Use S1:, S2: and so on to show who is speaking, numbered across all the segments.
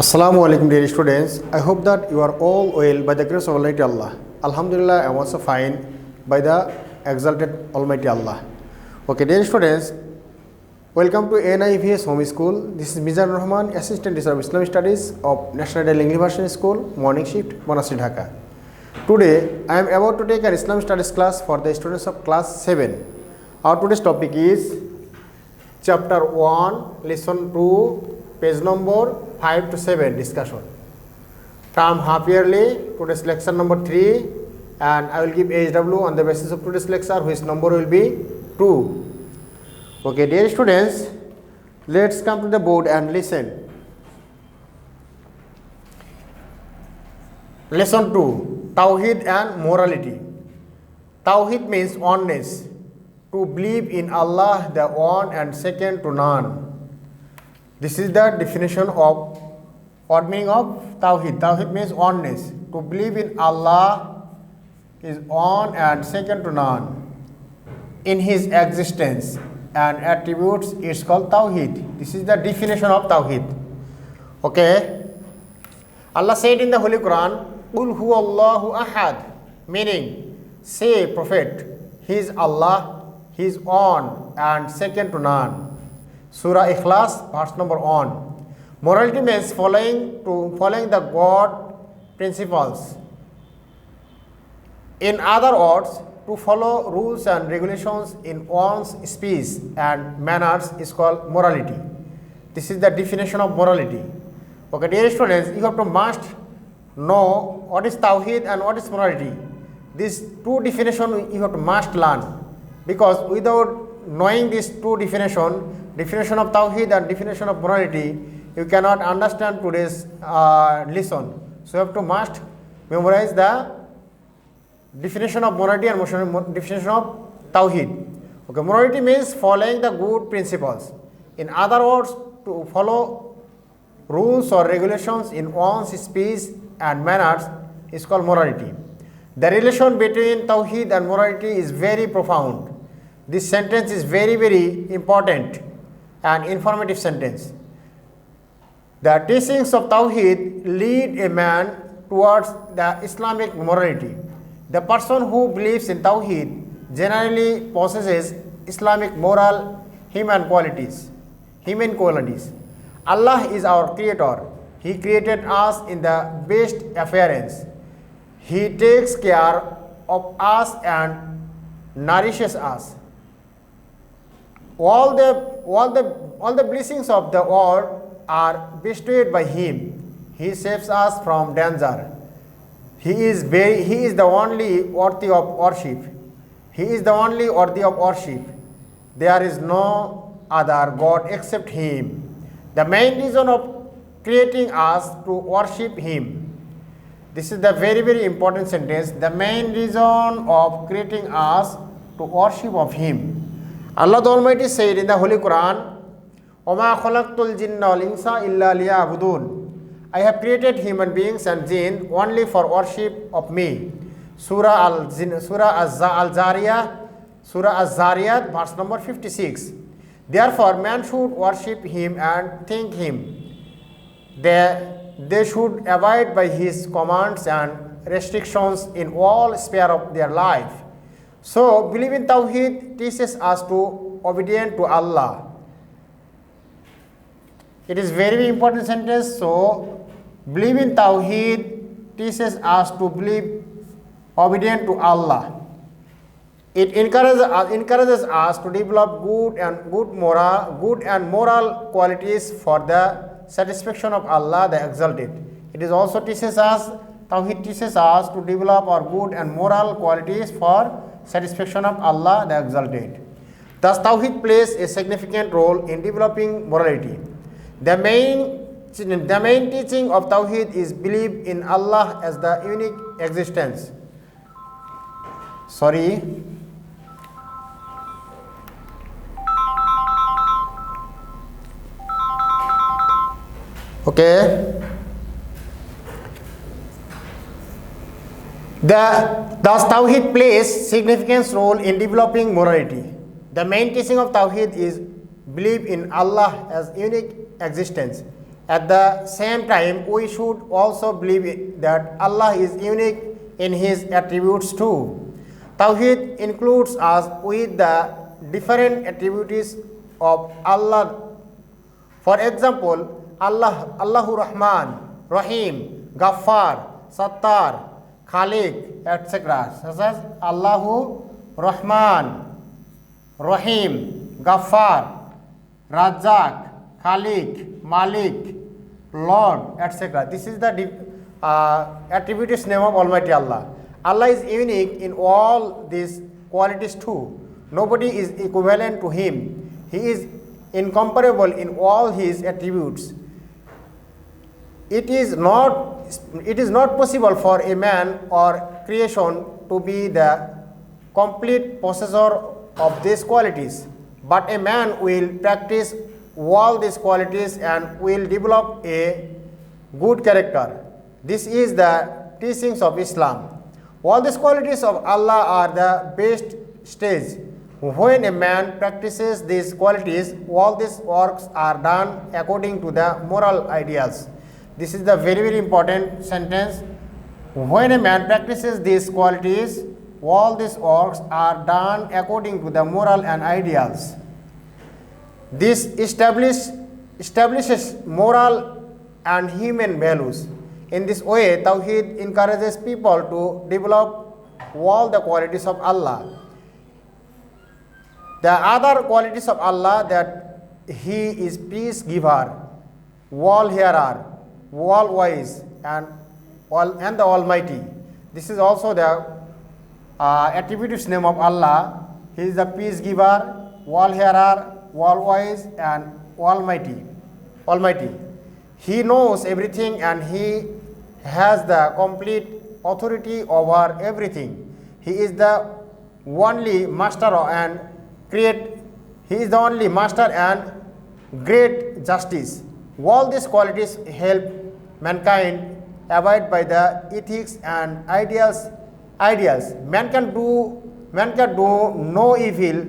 S1: Assalamu alaikum dear students. I hope that you are all well by the grace of Almighty Allah. Alhamdulillah, I am also fine by the exalted Almighty Allah. Okay dear students, welcome to NIVS Home School. This is Mizan Rahman, Assistant Teacher of Islamic Studies of National Daily English Version School, Morning Shift, Monastir, Dhaka. Today, I am about to take an Islamic Studies class for the students of class 7. Our today's topic is Chapter 1, Lesson 2, page number 5 to 7 discussion. Term half yearly, today's lecture number 3, and I will give HW on the basis of today's lecture, which number will be 2. Okay, dear students, let's come to the board and listen. Lesson 2, Tawheed and Morality. Tawheed means oneness, to believe in Allah, the one and second to none. This is the definition of what meaning of Tawheed. Tawheed means oneness, to believe in Allah is one and second to none in His existence and attributes. It's called Tawheed. This is the definition of Tawheed. Okay. Allah said in the Holy Quran, Qul huwallahu ahad, meaning, say Prophet, He is Allah, He is one and second to none. Surah Ikhlas, verse number 1. Morality means following the God principles. In other words, to follow rules and regulations in one's speech and manners is called morality. This is the definition of morality. Okay, dear students, you have to must know what is Tawheed and what is morality. These two definitions you have to must learn, because without knowing these two definitions, definition of Tawheed and definition of morality, you cannot understand today's lesson. So you have to must memorize the definition of morality and definition of Tawheed. Okay, morality means following the good principles. In other words, to follow rules or regulations in one's speech and manners is called morality. The relation between Tawheed and morality is very profound. This sentence is very, very important and informative sentence. The teachings of Tawheed lead a man towards the Islamic morality. The person who believes in Tawheed generally possesses Islamic moral human qualities. Allah is our creator. He created us in the best appearance. He takes care of us and nourishes us. All the blessings of the world are bestowed by Him. He saves us from danger. He is the only worthy of worship. He is the only worthy of worship. There is no other God except Him. The main reason of creating us to worship Him. This is the very, very important sentence. The main reason of creating us to worship of Him. Allah the Almighty said in the Holy Quran, وَمَا خَلَقْتُ الْجِنَّ وَالْإِنسَ إِلَّا لِيَعْبُدُونَ. I have created human beings and jinn only for worship of me. Surah Al-Zariyat, verse number 56. Therefore, man should worship Him and thank Him. They should abide by His commands and restrictions in all spheres of their life. So, believe in Tawheed teaches us to obedient to Allah. It is very, very important sentence. So, believe in Tawheed teaches us to believe obedient to Allah. It encourages us to develop good and moral qualities for the satisfaction of Allah the Exalted. It is also Tawheed teaches us to develop our good and moral qualities for satisfaction of Allah the Exalted. Thus, Tawheed plays a significant role in developing morality. The main teaching of Tawheed is belief in Allah as the unique existence. Okay. Thus, Tawheed plays significant role in developing morality. The main teaching of Tawheed is believe in Allah as unique existence At the same time, we should also believe that Allah is unique in His attributes too. Tawheed includes us with the different attributes of Allah. For example, Allahu Rahman, Rahim, Ghaffar, Sattar, Khaliq, etc. Such as Allahu Rahman, Rahim, Ghaffar, Razzaq, Khaliq, Malik, Lord, etc. This is the attributes name of Almighty Allah. Allah is unique in all these qualities too. Nobody is equivalent to Him. He is incomparable in all His attributes. It is not possible for a man or creation to be the complete possessor of these qualities, but a man will practice all these qualities and will develop a good character. This is the teachings of Islam. All these qualities of Allah are the best stage. When a man practices these qualities, all these works are done according to the moral ideals. This is the very, very important sentence. When a man practices these qualities, all these works are done according to the moral and ideals. This establishes moral and human values. In this way, Tawheed encourages people to develop all the qualities of Allah. The other qualities of Allah, that He is peace giver, all hearer, all wise, and the Almighty. This is also the attributes name of Allah. He is the peace giver, all hearer, all wise, and Almighty. He knows everything and He has the complete authority over everything. He is the only master and He is the only master and great justice. All these qualities help mankind abide by the ethics and ideals. Man can do no evil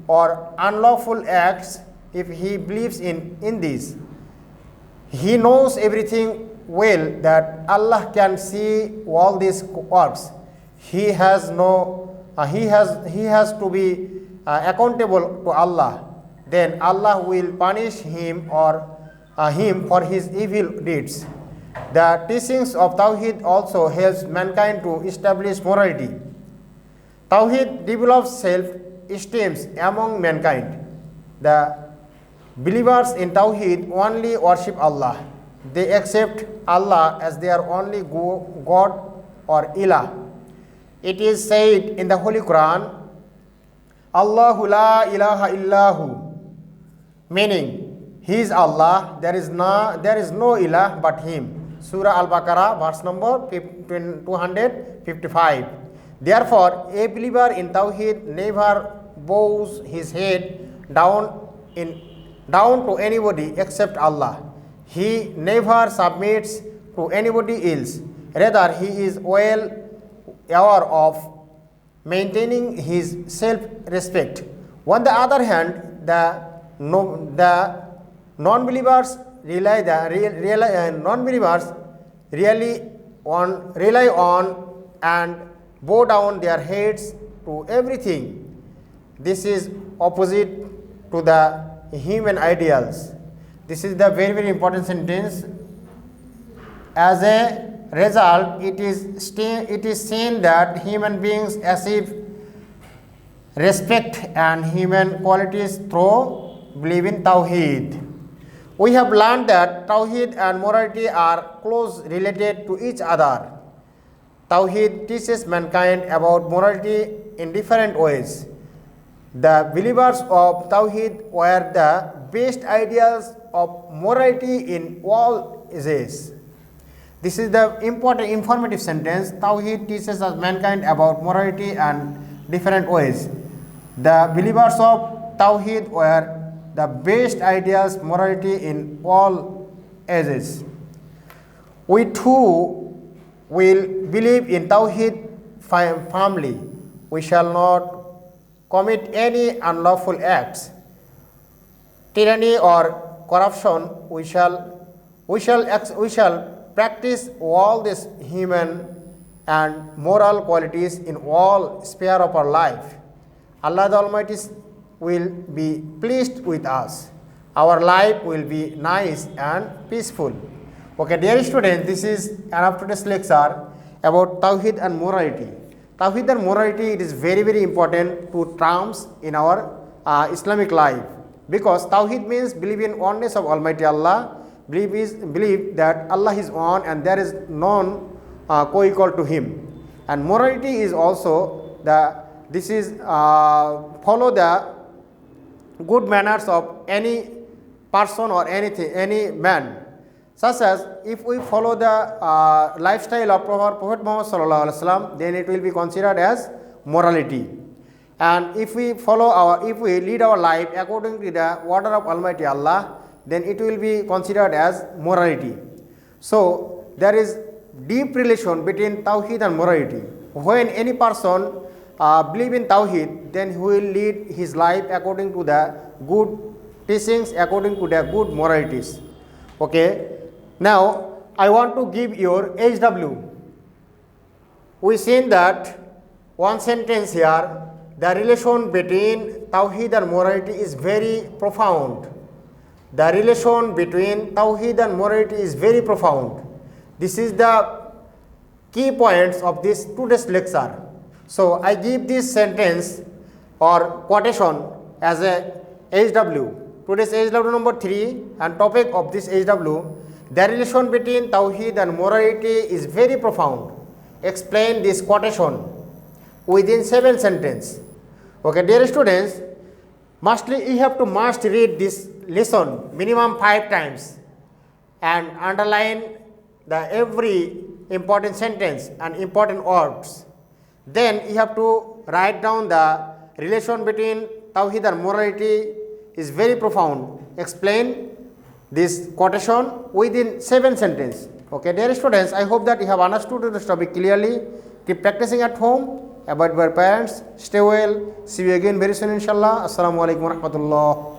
S1: or unlawful acts if he believes in this. He knows everything well, that Allah can see all these works. He has to be accountable to Allah. Then Allah will punish him for his evil deeds. The teachings of Tawheed also helps mankind to establish morality. Tawheed develops self-esteem among mankind. The believers in Tawheed only worship Allah. They accept Allah as their only God or Ilah. It is said in the Holy Quran, Allahu la ilaha illahu, meaning He is Allah, there is no ilah but Him. Surah Al-Baqarah, verse number 255. Therefore, a believer in Tawheed never bows his head down to anybody except Allah. He never submits to anybody else. Rather, he is well aware of maintaining his self-respect. On the other hand, the non-believers rely on and bow down their heads to everything. This is opposite to the human ideals. This is the very, very important sentence. As a result, it is seen that human beings achieve respect and human qualities through belief in Tawheed. We have learned that Tawheed and morality are close related to each other. Tawheed teaches mankind about morality in different ways. The believers of Tawheed were the best ideals of morality in all ages. This is the important informative sentence. Tawheed teaches us mankind about morality and different ways. The believers of Tawheed were the best ideals morality in all ages. We too will believe in Tawheed firmly. We shall not commit any unlawful acts, tyranny or corruption. We shall we shall practice all these human and moral qualities in all sphere of our life. Allah the Almighty will be pleased with us. Our life will be nice and peaceful. Okay, dear students, this is an of today's lecture about Tawheed and morality. Tawheed and morality, it is very, very important to terms in our Islamic life, because Tawheed means believe in oneness of Almighty Allah, believe that Allah is one and there is none co-equal to Him. And morality is also follow the good manners of any person or anything, any man. Such as if we follow the lifestyle of Prophet Muhammad sallallahu alaihi wasallam, then it will be considered as morality. And if we lead our life according to the order of Almighty Allah, then it will be considered as morality. So there is deep relation between Tawheed and morality. When any person believe in Tawheed, then he will lead his life according to the good teachings, according to the good moralities. Okay. Now I want to give your HW. We seen that one sentence here, the relation between Tawheed and morality is very profound. The relation between Tawheed and morality is very profound. This is the key points of this today's lecture. So I give this sentence or quotation as a HW. Today's HW number 3 and topic of this HW, the relation between Tawheed and morality is very profound. Explain this quotation within 7 sentences. Okay, dear students, you have to read this lesson minimum 5 times and underline the every important sentence and important words. Then you have to write down the relation between Tawheed and morality is very profound. Explain this quotation within 7 sentences. Okay, dear students, I hope that you have understood this topic clearly. Keep practicing at home. Abide by parents. Stay well. See you again very soon, inshallah. Assalamu alaikum wa rahmatullah.